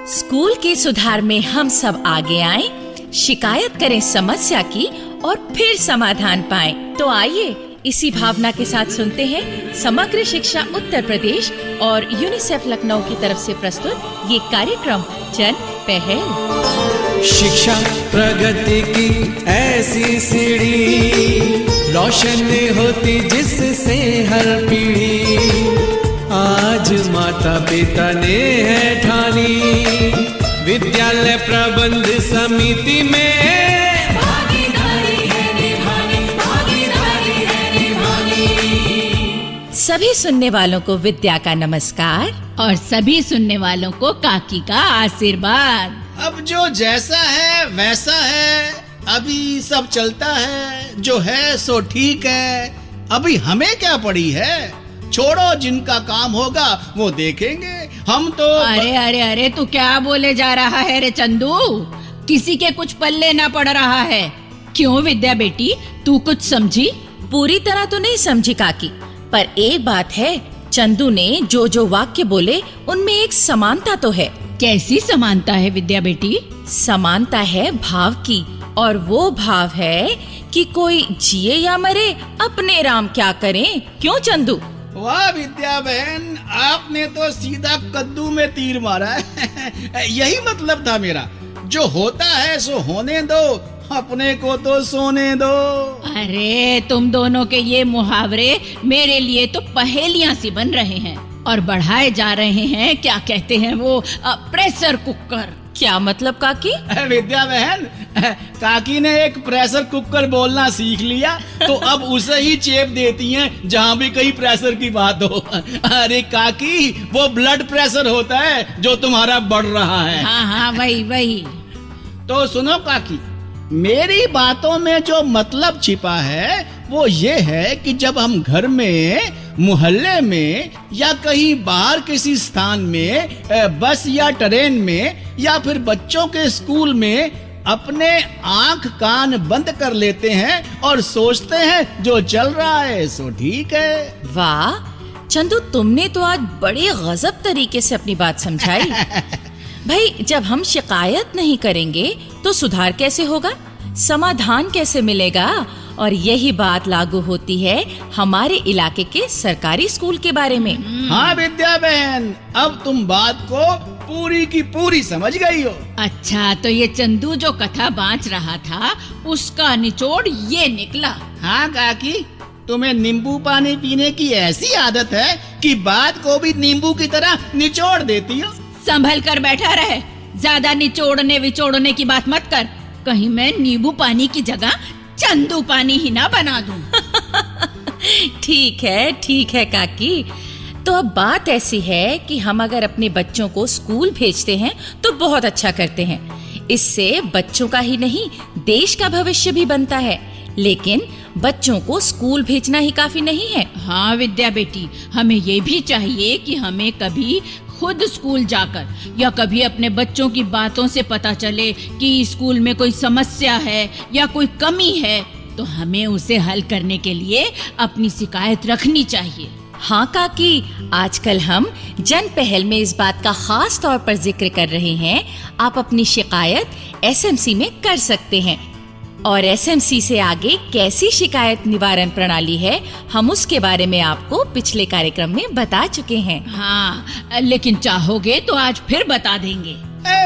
School के सुधार में हम सब आगे आएं, शिकायत करें समस्या की और फिर समाधान पाएं। तो आइए इसी भावना के साथ सुनते हैं समग्र शिक्षा उत्तर प्रदेश और यूनिसेफ लखनऊ की तरफ से प्रस्तुत ये कार्यक्रम जन पहल। शिक्षा प्रगति की ऐसी सीढ़ी, रोशन होती जिससे हर पीढ़ी। आज माता पिता ने है ठानी, विद्यालय प्रबंध समिति में भागीदारी है निभानी। सभी सुनने वालों को विद्या का नमस्कार और सभी सुनने वालों को काकी का आशीर्वाद। अब जो जैसा है वैसा है, अभी सब चलता है, जो है सो ठीक है। अभी हमें क्या पड़ी है, छोड़ो, जिनका काम होगा वो देखेंगे। हम तो अरे तू क्या बोले जा रहा है रे चंदू? किसी के कुछ पल्ले ना पड़ रहा है। क्यों विद्या बेटी, तू कुछ समझी? पूरी तरह तो नहीं समझी काकी, पर एक बात है, चंदू ने जो जो वाक्य बोले उनमें एक समानता तो है। कैसी समानता है विद्या बेटी? समानता है भाव की, और वो भाव है कि कोई जिए या मरे अपने राम क्या करें। क्यों चंदू? वाह विद्या बहन, आपने तो सीधा कद्दू में तीर मारा है। यही मतलब था मेरा, जो होता है सो होने दो, अपने को तो सोने दो। अरे तुम दोनों के ये मुहावरे मेरे लिए तो पहेलियां सी बन रहे हैं और बढ़ाए जा रहे हैं, क्या कहते हैं वो, प्रेशर कुकर। क्या मतलब काकी? विद्या बहन, काकी ने एक प्रेशर कुकर बोलना सीख लिया तो अब उसे ही चेप देती हैं जहाँ भी कहीं प्रेशर की बात हो। अरे काकी, वो ब्लड प्रेशर होता है जो तुम्हारा बढ़ रहा है। हाँ वही। तो सुनो काकी, मेरी बातों में जो मतलब छिपा है वो ये है कि जब हम घर में, मोहल्ले में या कहीं बाहर किसी स्थान में, बस या ट्रेन में या फिर बच्चों के स्कूल में अपने आंख कान बंद कर लेते हैं और सोचते हैं जो चल रहा है सो ठीक है। वाह चंदू, तुमने तो आज बड़े गजब तरीके से अपनी बात समझाई। भाई, जब हम शिकायत नहीं करेंगे तो सुधार कैसे होगा, समाधान कैसे मिलेगा? और यही बात लागू होती है हमारे इलाके के सरकारी स्कूल के बारे में। हाँ विद्या बहन, अब तुम बात को पूरी की पूरी समझ गई हो। अच्छा, तो ये चंदू जो कथा बांच रहा था उसका निचोड़ ये निकला। हाँ काकी, तुम्हें नींबू पानी पीने की ऐसी आदत है कि बात को भी नींबू की तरह निचोड़ देती हो। संभल कर बैठा रहे, ज्यादा निचोड़ने विचोड़ने की बात मत कर, कहीं मैं नींबू पानी की जगह चंदू पानी ही ना बना दूं। ठीक है काकी। तो अब बात ऐसी है कि हम अगर अपने बच्चों को स्कूल भेजते हैं तो बहुत अच्छा करते हैं। इससे बच्चों का ही नहीं, देश का भविष्य भी बनता है। लेकिन बच्चों को स्कूल भेजना ही काफी नहीं है। हाँ विद्या बेटी, हमें ये भी चाहिए कि हमें कभी खुद स्कूल जाकर या कभी अपने बच्चों की बातों से पता चले कि स्कूल में कोई समस्या है या कोई कमी है, तो हमें उसे हल करने के लिए अपनी शिकायत रखनी चाहिए। हाँ काकी, आजकल हम जन पहल में इस बात का खास तौर पर जिक्र कर रहे हैं। आप अपनी शिकायत एसएमसी में कर सकते हैं, और एसएमसी से आगे कैसी शिकायत निवारण प्रणाली है, हम उसके बारे में आपको पिछले कार्यक्रम में बता चुके हैं। हाँ, लेकिन चाहोगे तो आज फिर बता देंगे।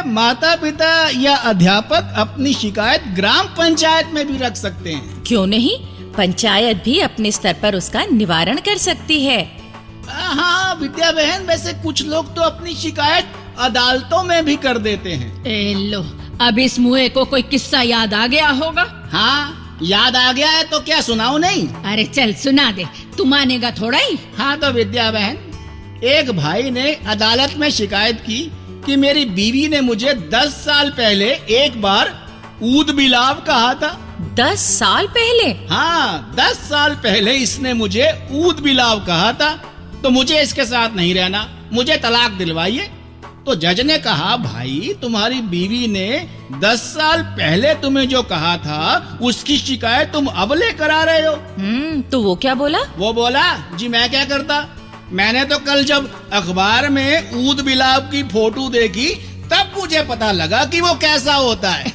माता पिता या अध्यापक अपनी शिकायत ग्राम पंचायत में भी रख सकते हैं। क्यों नहीं, पंचायत भी अपने स्तर पर उसका निवारण कर सकती है। हाँ विद्या बहन, वैसे कुछ लोग तो अपनी शिकायत अदालतों में भी कर देते हैं। लो, अब इस मुए को कोई किस्सा याद आ गया होगा। हाँ याद आ गया है, तो क्या सुनाऊं? नहीं? अरे चल सुना दे, तू मानेगा थोड़ा ही। हाँ तो विद्या बहन, एक भाई ने अदालत में शिकायत की कि मेरी बीवी ने मुझे 10 साल पहले एक बार ऊद बिलाव कहा था। 10 साल पहले? हाँ, 10 साल पहले इसने मुझे ऊद बिलाव कहा था, तो मुझे इसके साथ नहीं रहना, मुझे तलाक दिलवाइए। तो जज ने कहा, भाई तुम्हारी बीवी ने 10 साल पहले तुम्हें जो कहा था उसकी शिकायत तुम अब लेकर आ रहे हो। तो वो क्या बोला? वो बोला, जी मैं क्या करता, मैंने तो कल जब अखबार में ऊद बिलाव की फोटो देखी तब मुझे पता लगा कि वो कैसा होता है।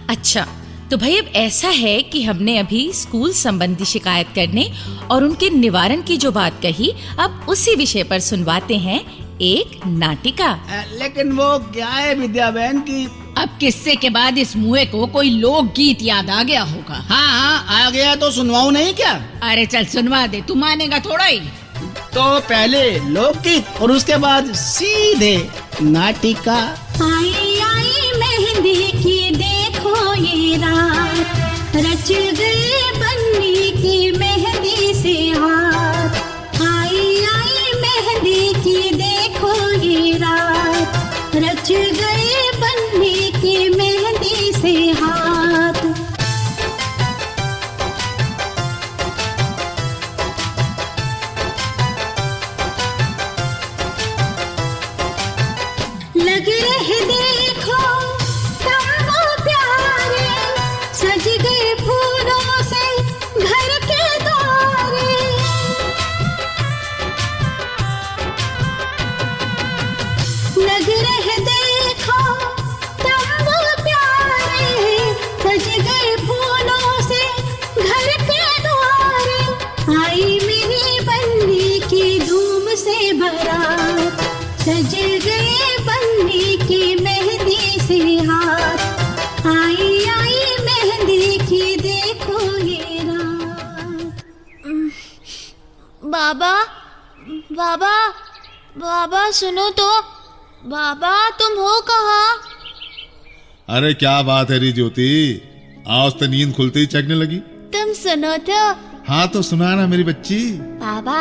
अच्छा, तो भाई अब ऐसा है कि हमने अभी स्कूल संबंधी शिकायत करने और उनके निवारण की जो बात कही, अब उसी विषय पर सुनवाते हैं एक नाटिका। लेकिन वो क्या है विद्या बहन की? अब किस्से के बाद इस मुए को कोई लोकगीत याद आ गया होगा। हाँ, आ गया तो सुनवाऊं नहीं क्या? अरे चल सुनवा दे, तू मानेगा थोड़ा ही। तो पहले लोकगीत और उसके बाद सीधे नाटिका। आई आई मेहंदी की देखो ये रात, रच गए बन्नी की मेहंदी से हाथ। आई आई मेहंदी की देखो ये रात, रच गए बन्नी की मेहंदी से हाथ। लग रहे देखो तब वो प्यारे, सज गए फूलों से घर के द्वारे। लग रहे देखो तब वो प्यारे, सज गए फूलों से घर के द्वारे। आई मेरी बन्नी की धूम से बारात, सज गए बन्नी की मेहंदी से हाथ। आई आई मेहंदी की देखो ये रात। बाबा बाबा बाबा सुनो तो, बाबा तुम हो कहाँ? अरे क्या बात है री ज्योति, आज तो नींद खुलते ही चकने लगी। तुम सुनो तो। हाँ तो सुना ना मेरी बच्ची। बाबा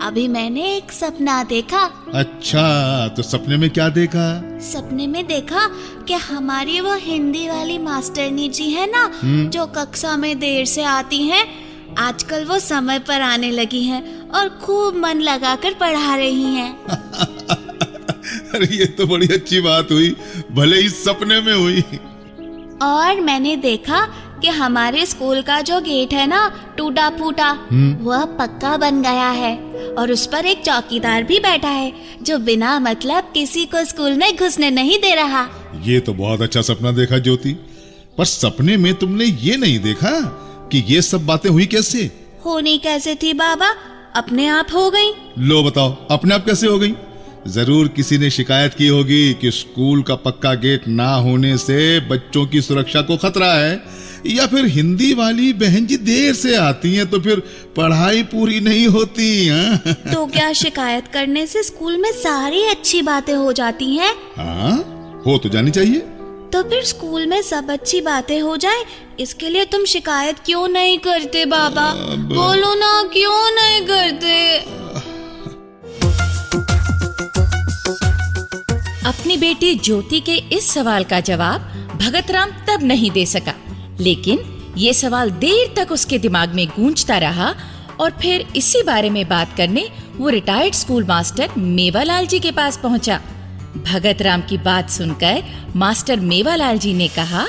अभी मैंने एक सपना देखा। अच्छा, तो सपने में क्या देखा? सपने में देखा कि हमारी वो हिंदी वाली मास्टरनी जी है ना, जो कक्षा में देर से आती हैं, आजकल वो समय पर आने लगी हैं और खूब मन लगाकर पढ़ा रही हैं। अरे ये तो बड़ी अच्छी बात हुई, भले ही सपने में हुई। और मैंने देखा कि हमारे स्कूल का जो गेट है ना, टूटा फूटा, वह पक्का बन गया है और उस पर एक चौकीदार भी बैठा है, जो बिना मतलब किसी को स्कूल में घुसने नहीं दे रहा। ये तो बहुत अच्छा सपना देखा ज्योति, पर सपने में तुमने ये नहीं देखा कि ये सब बातें हुई कैसे? होनी कैसे थी बाबा, अपने आप हो गई। लो बताओ, अपने आप कैसे हो गई? जरूर किसी ने शिकायत की होगी कि स्कूल का पक्का गेट ना होने से बच्चों की सुरक्षा को खतरा है, या फिर हिंदी वाली बहन जी देर से आती हैं तो फिर पढ़ाई पूरी नहीं होती। तो क्या शिकायत करने से स्कूल में सारी अच्छी बातें हो जाती हैं? हाँ, हो तो जानी चाहिए। तो फिर स्कूल में सब अच्छी बातें हो जाए, इसके लिए तुम शिकायत क्यों नहीं करते बाबा? बोलो ना, क्यों नहीं करते? अपनी बेटी ज्योति के इस सवाल का जवाब भगतराम तब नहीं दे सका, लेकिन ये सवाल देर तक उसके दिमाग में गूंजता रहा और फिर इसी बारे में बात करने वो रिटायर्ड स्कूल मास्टर मेवालाल जी के पास पहुंचा। भगतराम की बात सुनकर मास्टर मेवालाल जी ने कहा,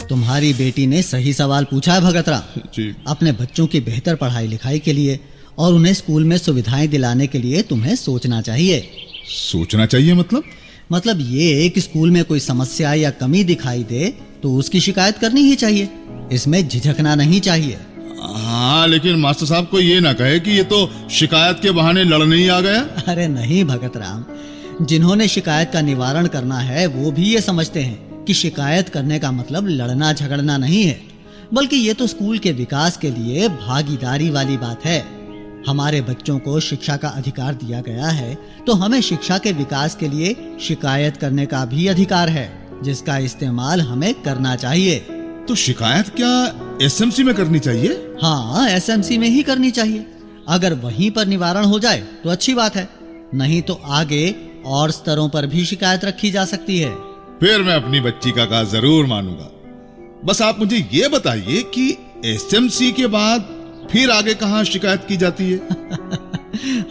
तुम्हारी बेटी ने सही सवाल पूछा है भगतराम। जी। अपने बच्चों की बेहतर पढ़ाई लिखाई के लिए और उन्हें स्कूल में सुविधाएं दिलाने के लिए तुम्हें सोचना चाहिए। सोचना चाहिए मतलब ये कि स्कूल में कोई समस्या या कमी दिखाई दे तो उसकी शिकायत करनी ही चाहिए, इसमें झिझकना नहीं चाहिए। हाँ, लेकिन मास्टर साहब को ये ना कहे कि ये तो शिकायत के बहाने लड़ने ही आ गया। अरे नहीं भगतराम, जिन्होंने शिकायत का निवारण करना है वो भी ये समझते हैं कि शिकायत करने का मतलब लड़ना झगड़ना नहीं है, बल्कि ये तो स्कूल के विकास के लिए भागीदारी वाली बात है। हमारे बच्चों को शिक्षा का अधिकार दिया गया है, तो हमें शिक्षा के विकास के लिए शिकायत करने का भी अधिकार है, जिसका इस्तेमाल हमें करना चाहिए। तो शिकायत क्या एसएमसी में करनी चाहिए? हाँ, एसएमसी में ही करनी चाहिए। अगर वहीं पर निवारण हो जाए तो अच्छी बात है, नहीं तो आगे और स्तरों पर भी शिकायत रखी जा सकती है। फिर मैं अपनी बच्ची का कहा जरूर मानूंगा। बस आप मुझे ये बताइए कि एसएमसी के बाद फिर आगे कहाँ शिकायत की जाती है?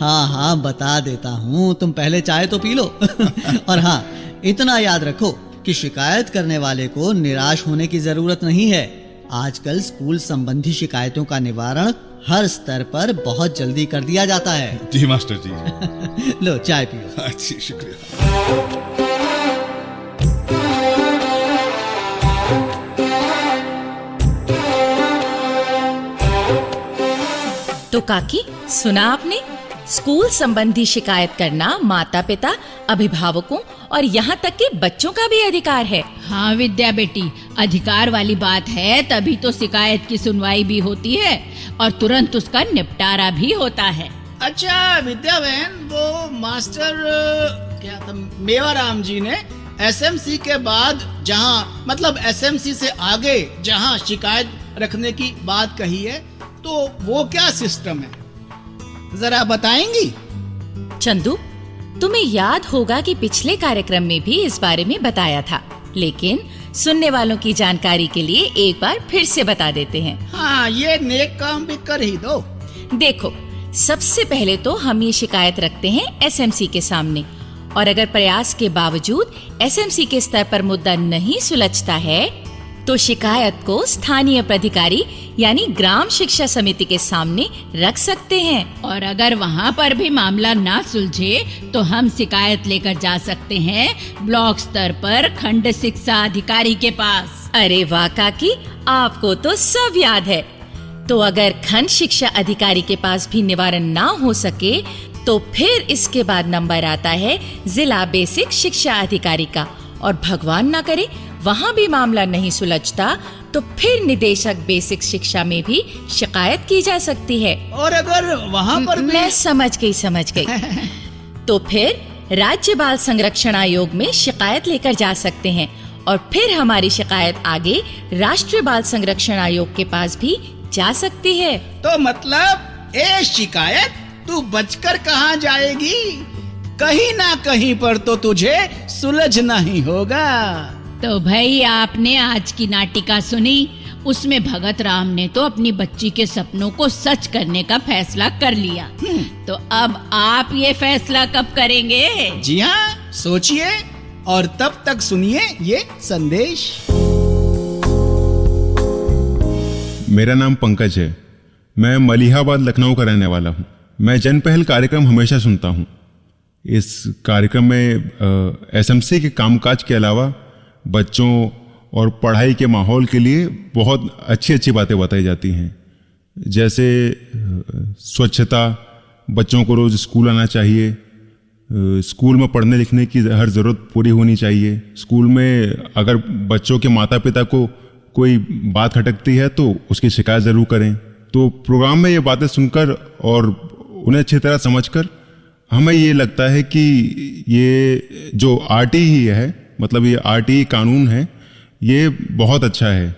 हाँ हाँ, बता देता हूँ, तुम पहले चाय तो पी लो। और हाँ, इतना याद रखो कि शिकायत करने वाले को निराश होने की जरूरत नहीं है। आजकल स्कूल संबंधी शिकायतों का निवारण हर स्तर पर बहुत जल्दी कर दिया जाता है। जी मास्टर जी। लो चाय पियो। अच्छी, शुक्रिया। तो काकी, सुना आपने? स्कूल संबंधी शिकायत करना माता पिता, अभिभावकों और यहाँ तक कि बच्चों का भी अधिकार है। हाँ विद्या बेटी, अधिकार वाली बात है तभी तो शिकायत की सुनवाई भी होती है और तुरंत उसका निपटारा भी होता है। अच्छा विद्या बहन, वो मास्टर क्या था, मेवाराम जी ने एसएमसी के बाद जहाँ, मतलब एसएमसी से आगे जहाँ शिकायत रखने की बात कही है, तो वो क्या सिस्टम है, जरा बताएंगी? चंदू, तुम्हें याद होगा कि पिछले कार्यक्रम में भी इस बारे में बताया था, लेकिन सुनने वालों की जानकारी के लिए एक बार फिर से बता देते हैं। हाँ, ये नेक काम भी कर ही दो। देखो, सबसे पहले तो हम ये शिकायत रखते हैं एसएमसी के सामने, और अगर प्रयास के बावजूद एसएमसी के स्तर पर मुद्दा नहीं सुलझता है तो शिकायत को स्थानीय प्राधिकारी यानी ग्राम शिक्षा समिति के सामने रख सकते हैं। और अगर वहाँ पर भी मामला ना सुलझे तो हम शिकायत लेकर जा सकते हैं ब्लॉक स्तर पर खंड शिक्षा अधिकारी के पास। अरे वाह काकी, आपको तो सब याद है। तो अगर खंड शिक्षा अधिकारी के पास भी निवारण ना हो सके तो फिर इसके बाद नंबर आता है जिला बेसिक शिक्षा अधिकारी का, और भगवान ना करे वहाँ भी मामला नहीं सुलझता तो फिर निदेशक बेसिक शिक्षा में भी शिकायत की जा सकती है। और अगर वहाँ पर भी... मैं समझ गई तो फिर राज्य बाल संरक्षण आयोग में शिकायत लेकर जा सकते हैं, और फिर हमारी शिकायत आगे राष्ट्रीय बाल संरक्षण आयोग के पास भी जा सकती है। तो मतलब ये शिकायत तू बचकर कहाँ जाएगी? कहीं ना कहीं पर तो तुझे सुलझना ही होगा। तो भाई, आपने आज की नाटिका सुनी, उसमें भगत राम ने तो अपनी बच्ची के सपनों को सच करने का फैसला कर लिया। तो अब आप ये फैसला कब करेंगे? जी हाँ, सोचिए और तब तक सुनिए ये संदेश। मेरा नाम पंकज है। मैं मलिहाबाद लखनऊ का रहने वाला हूँ। मैं जन पहल कार्यक्रम हमेशा सुनता हूँ। इस कार्यक्रम में एसएमसी के कामकाज के अलावा बच्चों और पढ़ाई के माहौल के लिए बहुत अच्छी अच्छी बातें बताई जाती हैं, जैसे स्वच्छता, बच्चों को रोज़ स्कूल आना चाहिए, स्कूल में पढ़ने लिखने की हर ज़रूरत पूरी होनी चाहिए, स्कूल में अगर बच्चों के माता पिता को कोई बात खटकती है तो उसकी शिकायत ज़रूर करें। तो प्रोग्राम में ये बातें सुनकर और उन्हें अच्छी तरह समझकर हमें ये लगता है कि ये जो आरटीई है, मतलब ये आरटीई कानून है, ये बहुत अच्छा है।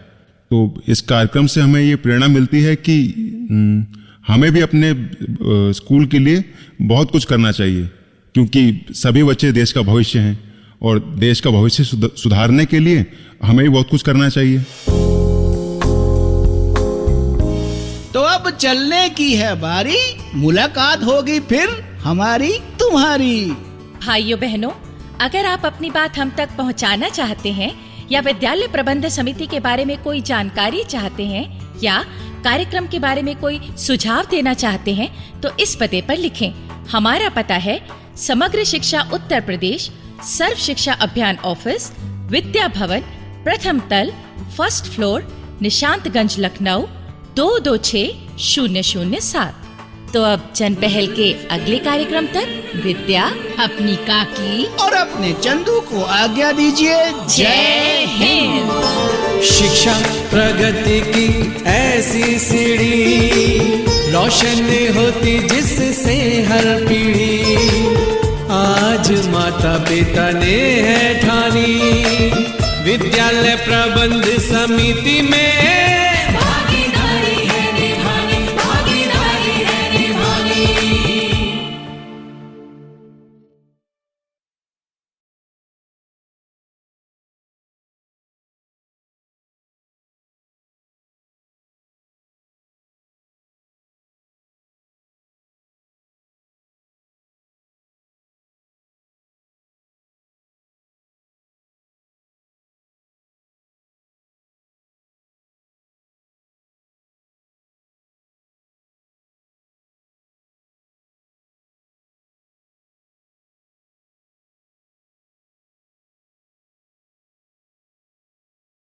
तो इस कार्यक्रम से हमें ये प्रेरणा मिलती है कि हमें भी अपने स्कूल के लिए बहुत कुछ करना चाहिए, क्योंकि सभी बच्चे देश का भविष्य हैं और देश का भविष्य सुधारने के लिए हमें भी बहुत कुछ करना चाहिए। तो अब चलने की है बारी, मुलाकात होगी फिर हमारी तुम्हारी। भाइयों बहनों, अगर आप अपनी बात हम तक पहुंचाना चाहते हैं या विद्यालय प्रबंध समिति के बारे में कोई जानकारी चाहते हैं या कार्यक्रम के बारे में कोई सुझाव देना चाहते हैं तो इस पते पर लिखें। हमारा पता है समग्र शिक्षा उत्तर प्रदेश, सर्व शिक्षा अभियान ऑफिस, विद्या भवन, प्रथम तल, फर्स्ट फ्लोर, निशांतगंज, लखनऊ 226007। तो अब जन पहल के अगले कार्यक्रम तक विद्या अपनी काकी और अपने चंदू को आज्ञा दीजिए। जय हिंद। शिक्षा प्रगति की ऐसी सीढ़ी, रोशन होती जिससे हर पीढ़ी। आज माता पिता ने है ठानी, विद्यालय प्रबंध समिति में